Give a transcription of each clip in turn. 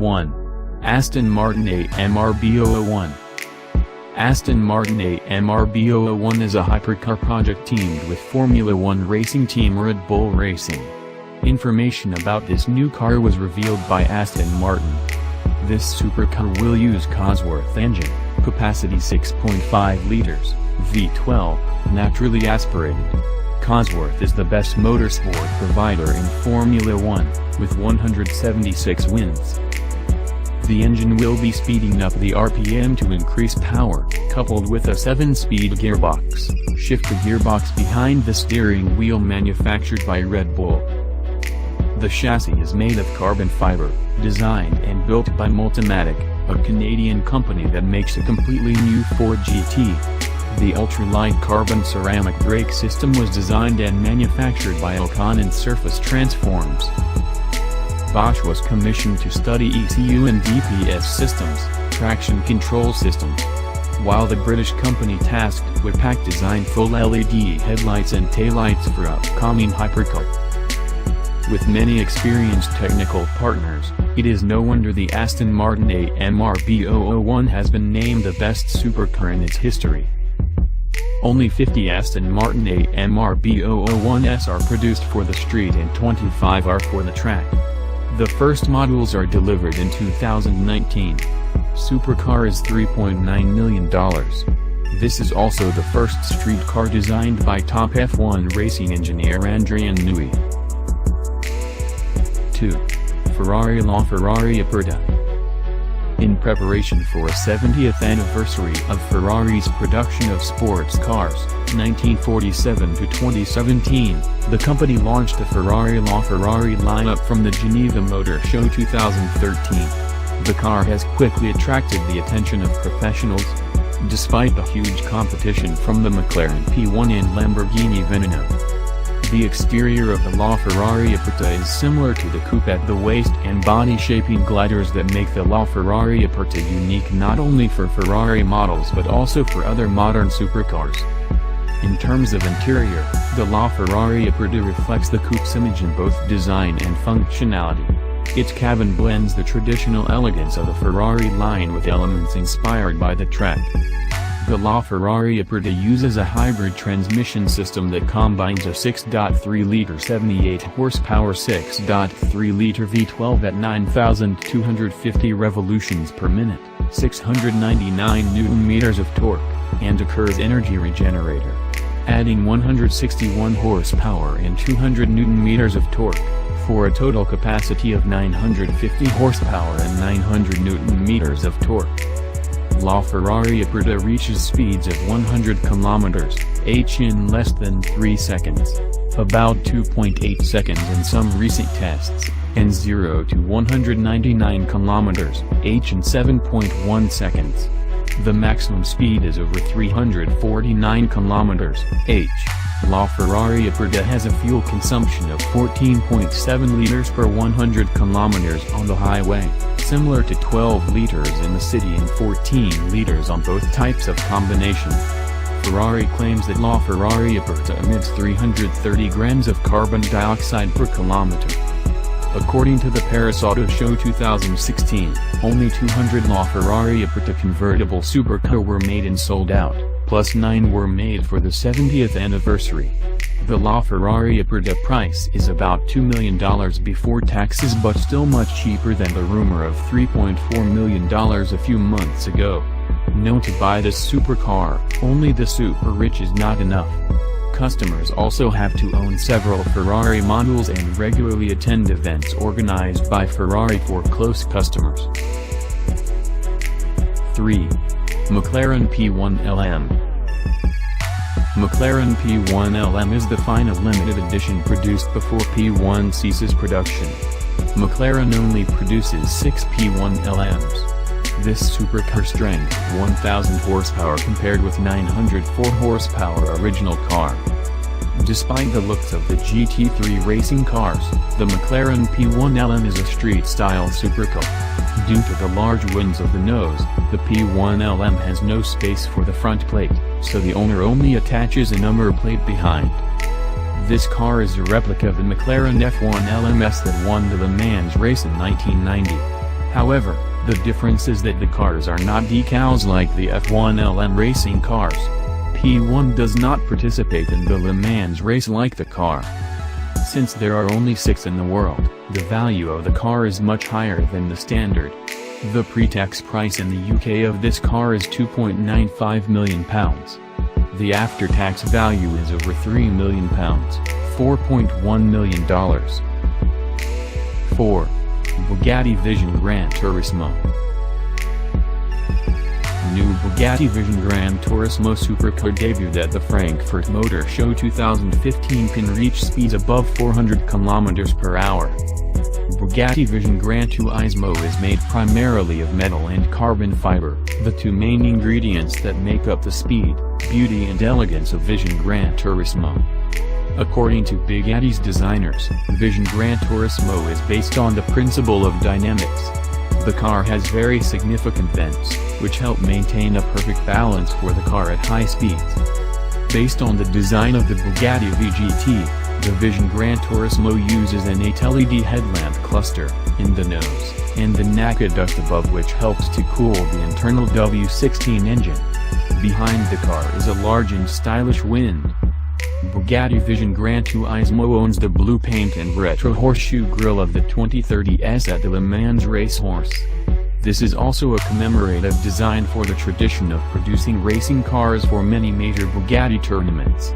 1. Aston Martin AMR B001. Aston Martin AMR B001 is a hypercar project teamed with Formula One racing team Red Bull Racing. Information about this new car was revealed by Aston Martin. This supercar will use Cosworth engine, capacity 6.5 liters, V12, naturally aspirated. Cosworth is the best motorsport provider in Formula One, with 176 wins. The engine will be speeding up the RPM to increase power, coupled with a 7-speed gearbox, shifter gearbox behind the steering wheel manufactured by Red Bull. The chassis is made of carbon fiber, designed and built by Multimatic, a Canadian company that makes a completely new Ford GT. The ultralight carbon ceramic brake system was designed and manufactured by Elcon and Surface Transforms. Bosch was commissioned to study ECU and DPS systems, traction control systems, while the British company tasked Wipac designed full LED headlights and taillights for upcoming hypercar. With many experienced technical partners, it is no wonder the Aston Martin AMR B001 has been named the best supercar in its history. Only 50 Aston Martin AMR B001s are produced for the street and 25 are for the track. The first models are delivered in 2019. Supercar is $3.9 million. This is also the first street car designed by top F1 racing engineer Adrian Newey. 2. Ferrari LaFerrari Aperta. In preparation for a 70th anniversary of Ferrari's production of sports cars, 1947 to 2017, the company launched the Ferrari LaFerrari lineup from the Geneva Motor Show 2013. The car has quickly attracted the attention of professionals. Despite the huge competition from the McLaren P1 and Lamborghini Veneno, the exterior of the LaFerrari Aperta is similar to the coupe at the waist and body-shaping gliders that make the LaFerrari Aperta unique not only for Ferrari models but also for other modern supercars. In terms of interior, the LaFerrari Aperta reflects the coupe's image in both design and functionality. Its cabin blends the traditional elegance of the Ferrari line with elements inspired by the track. The LaFerrari Aperta uses a hybrid transmission system that combines a 6.3-liter 78-horsepower 6.3-liter V12 at 9,250 revolutions per minute, 699 Nm of torque, and a Kurz energy regenerator, adding 161 horsepower and 200 Nm of torque, for a total capacity of 950 horsepower and 900 Nm of torque. LaFerrari Aperta reaches speeds of 100 km/h in less than 3 seconds, about 2.8 seconds in some recent tests, and 0 to 199 km/h in 7.1 seconds. The maximum speed is over 349 km/h. LaFerrari Aperta has a fuel consumption of 14.7 liters per 100 km on the highway, similar to 12 liters in the city and 14 liters on both types of combination. Ferrari claims that LaFerrari Aperta emits 330 grams of carbon dioxide per kilometer. According to the Paris Auto Show 2016, only 200 LaFerrari Aperta convertible supercar were made and sold out, plus 9 were made for the 70th anniversary. The LaFerrari Aperta price is about $2 million before taxes, but still much cheaper than the rumor of $3.4 million a few months ago. Known to buy this supercar, only the super rich is not enough. Customers also have to own several Ferrari models and regularly attend events organized by Ferrari for close customers. 3. McLaren P1 LM. McLaren P1 LM is the final limited edition produced before P1 ceases production. McLaren only produces 6 P1 LMs. This supercar strength 1,000 horsepower compared with 904 horsepower original car. Despite the looks of the GT3 racing cars, the McLaren P1 LM is a street-style supercar. Due to the large wings of the nose, the P1 LM has no space for the front plate, so the owner only attaches a number plate behind. This car is a replica of the McLaren F1 LMS that won the Le Mans race in 1990. However, the difference is that the cars are not decals like the F1 LM racing cars. P1 does not participate in the Le Mans race like the car. Since there are only 6 in the world, the value of the car is much higher than the standard. The pre-tax price in the UK of this car is £2.95 million. The after-tax value is over £3 million, $4.1 million. 4. Bugatti Vision Gran Turismo. New Bugatti Vision Gran Turismo supercar debuted at the Frankfurt Motor Show 2015 can reach speeds above 400 km per hour. Bugatti Vision Gran Turismo is made primarily of metal and carbon fiber, the two main ingredients that make up the speed, beauty and elegance of Vision Gran Turismo. According to Bugatti's designers, Vision Gran Turismo is based on the principle of dynamics. The car has very significant bends, which help maintain a perfect balance for the car at high speeds. Based on the design of the Bugatti VGT, the Vision Gran Turismo uses an 8-LED headlamp cluster in the nose, and the NACA duct above which helps to cool the internal W16 engine. Behind the car is a large and stylish wind. Bugatti Vision Gran Turismo owns the blue paint and retro horseshoe grille of the 2030S at the Le Mans racehorse. This is also a commemorative design for the tradition of producing racing cars for many major Bugatti tournaments.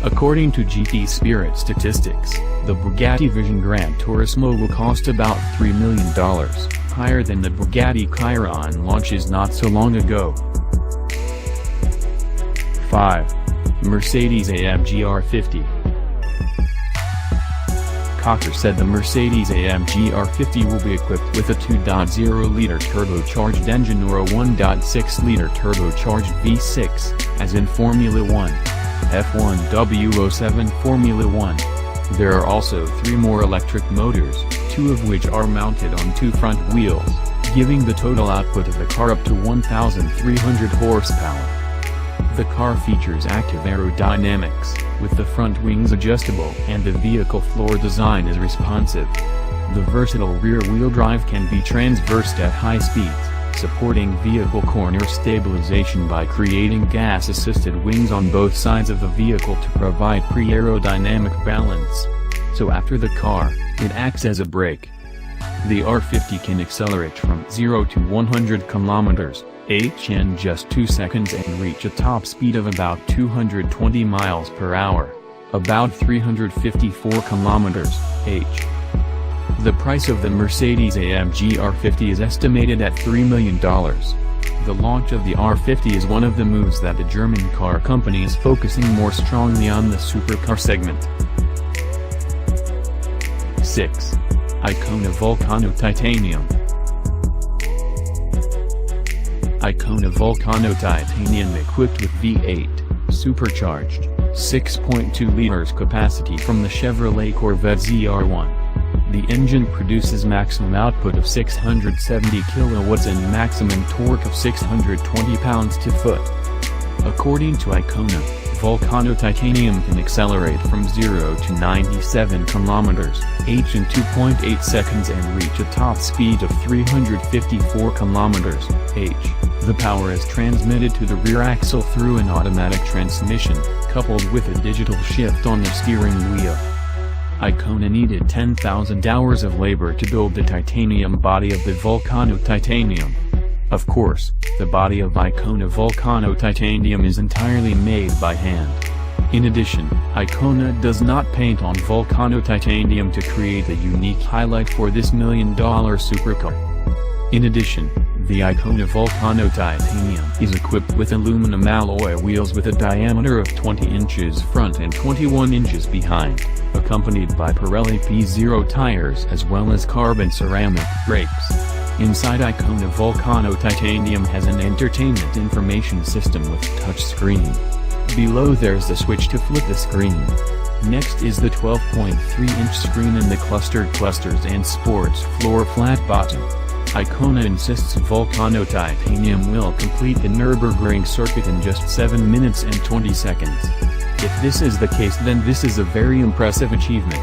According to GT Spirit statistics, the Bugatti Vision Gran Turismo will cost about $3 million, higher than the Bugatti Chiron launches not so long ago. 5. Mercedes-AMG R50. Cocker said the Mercedes-AMG R50 will be equipped with a 2.0-liter turbocharged engine or a 1.6-liter turbocharged V6, as in Formula 1, F1 W07 Formula 1. There are also 3 more electric motors, 2 of which are mounted on 2 front wheels, giving the total output of the car up to 1,300 horsepower. The car features active aerodynamics, with the front wings adjustable and the vehicle floor design is responsive. The versatile rear-wheel drive can be transversed at high speeds, supporting vehicle corner stabilization by creating gas-assisted wings on both sides of the vehicle to provide pre-aerodynamic balance. So after the car, it acts as a brake. The R50 can accelerate from 0 to 100 km/h in just 2 seconds and reach a top speed of about 220 miles per hour, about 354 km/h. The price of the Mercedes-AMG R50 is estimated at $3 million. The launch of the R50 is one of the moves that the German car company is focusing more strongly on the supercar segment. 6. Icona Vulcano Titanium. Icona Vulcano Titanium equipped with V8, supercharged, 6.2 liters capacity from the Chevrolet Corvette ZR1. The engine produces maximum output of 670 kilowatts and maximum torque of 620 pounds-to-foot. According to Icona, Vulcano Titanium can accelerate from 0 to 97 km/h in 2.8 seconds and reach a top speed of 354 km/h. The power is transmitted to the rear axle through an automatic transmission, coupled with a digital shift on the steering wheel. Icona needed 10,000 hours of labor to build the titanium body of the Vulcano Titanium. Of course, the body of Icona Vulcano Titanium is entirely made by hand. In addition, Icona does not paint on Vulcano Titanium to create a unique highlight for this $1 million supercar. In addition, the Icona Vulcano Titanium is equipped with aluminum alloy wheels with a diameter of 20 inches front and 21 inches behind, accompanied by Pirelli P0 tires as well as carbon ceramic brakes. Inside Icona Vulcano Titanium has an entertainment information system with touchscreen. Below there's the switch to flip the screen. Next is the 12.3-inch screen and the clusters and sports floor flat bottom. Icona insists Vulcano Titanium will complete the Nürburgring circuit in just 7 minutes and 20 seconds. If this is the case, then this is a very impressive achievement.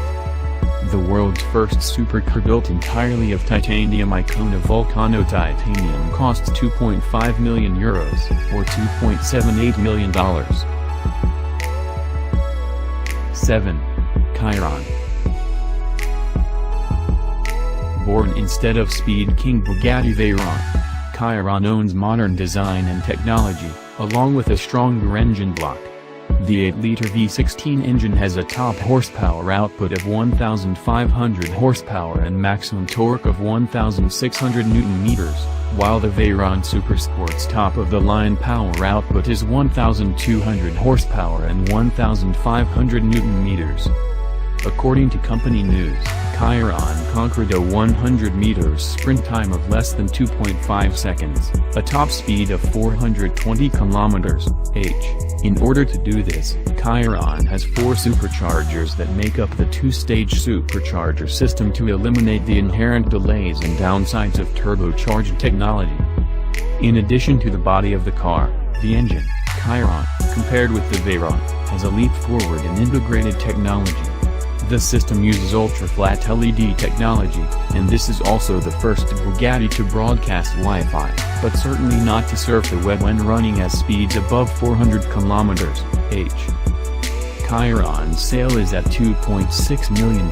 The world's first supercar built entirely of titanium Icona Vulcano titanium costs €2.5 million, or $2.78 million. 7. Chiron. Born instead of Speed King Bugatti Veyron, Chiron owns modern design and technology, along with a stronger engine block. The 8-liter V16 engine has a top horsepower output of 1,500 horsepower and maximum torque of 1,600 Nm, while the Veyron Supersport's top-of-the-line power output is 1,200 horsepower and 1,500 Nm. According to company news, Chiron conquered a 100 meters sprint time of less than 2.5 seconds, a top speed of 420 km/h. In order to do this, Chiron has 4 superchargers that make up the 2-stage supercharger system to eliminate the inherent delays and downsides of turbocharged technology. In addition to the body of the car, the engine, Chiron, compared with the Veyron, has a leap forward in integrated technology. The system uses ultra-flat LED technology, and this is also the first Bugatti to broadcast Wi-Fi, but certainly not to surf the web when running at speeds above 400 km/h. Chiron's sale is at $2.6 million.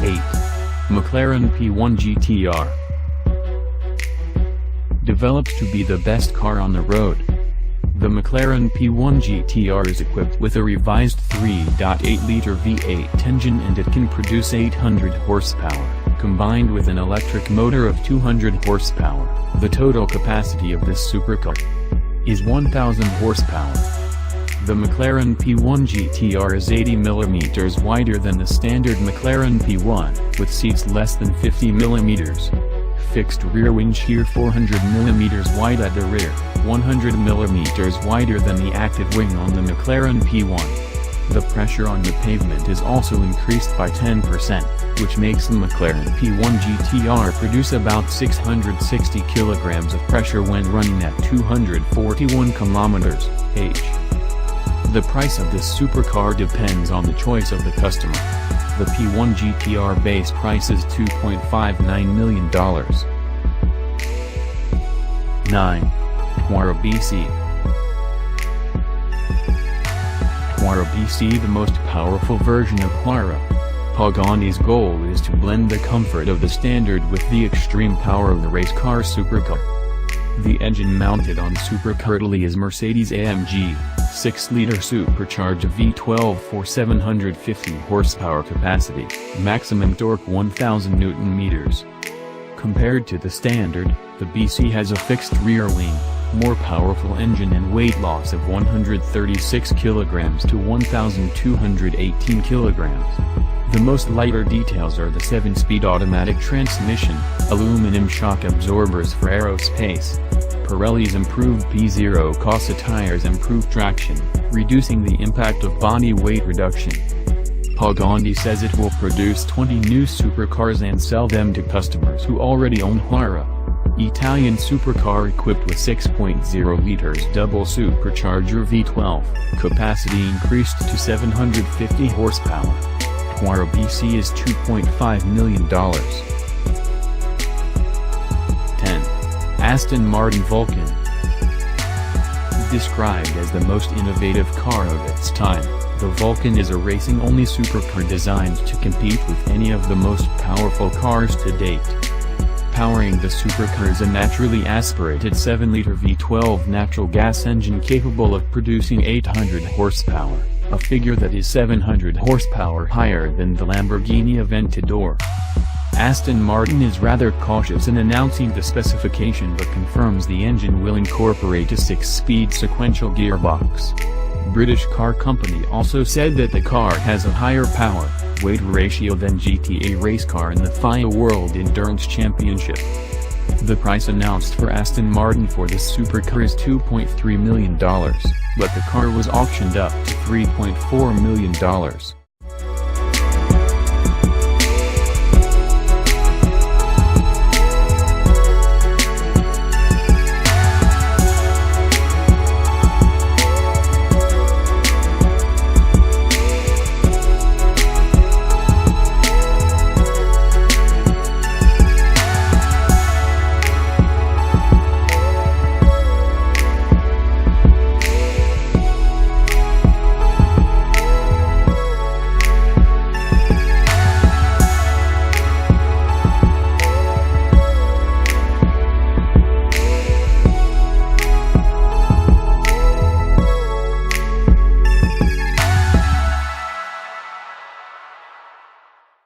8. McLaren P1 GTR. Developed to be the best car on the road, the McLaren P1 GTR is equipped with a revised 3.8-liter V8 engine, and it can produce 800 horsepower, combined with an electric motor of 200 horsepower. The total capacity of this supercar is 1,000 horsepower. The McLaren P1 GTR is 80 mm wider than the standard McLaren P1, with seats less than 50 mm. Fixed rear wing shear 400 mm wide at the rear, 100 mm wider than the active wing on the McLaren P1. The pressure on the pavement is also increased by 10%, which makes the McLaren P1 GTR produce about 660 kg of pressure when running at 241 km/h. The price of this supercar depends on the choice of the customer. The P1 GTR base price is $2.59 million. 9. Huayra BC. Huayra BC, the most powerful version of Huayra. Pagani's goal is to blend the comfort of the standard with the extreme power of the race car supercar. The engine mounted on supercar Italy is Mercedes-AMG 6-liter supercharged V12 for 750 horsepower capacity, maximum torque 1,000 Nm. Compared to the standard, the BC has a fixed rear wing, more powerful engine and weight loss of 136 kg to 1,218 kg. The most lighter details are the 7-speed automatic transmission, aluminum shock absorbers for aerospace. Pirelli's improved P0 Corsa tires improve traction, reducing the impact of body weight reduction. Pagani says it will produce 20 new supercars and sell them to customers who already own Huayra. Italian supercar equipped with 6.0 liters double supercharger V12, capacity increased to 750 horsepower. Huayra BC is $2.5 million. 10. Aston Martin Vulcan. Described as the most innovative car of its time, the Vulcan is a racing-only supercar designed to compete with any of the most powerful cars to date. Powering the supercar is a naturally aspirated 7-liter V12 natural gas engine capable of producing 800 horsepower, a figure that is 700 horsepower higher than the Lamborghini Aventador. Aston Martin is rather cautious in announcing the specification but confirms the engine will incorporate a 6-speed sequential gearbox. British car company also said that the car has a higher power-weight ratio than GTA race car in the FIA World Endurance Championship. The price announced for Aston Martin for this supercar is $2.3 million, but the car was auctioned up to $3.4 million.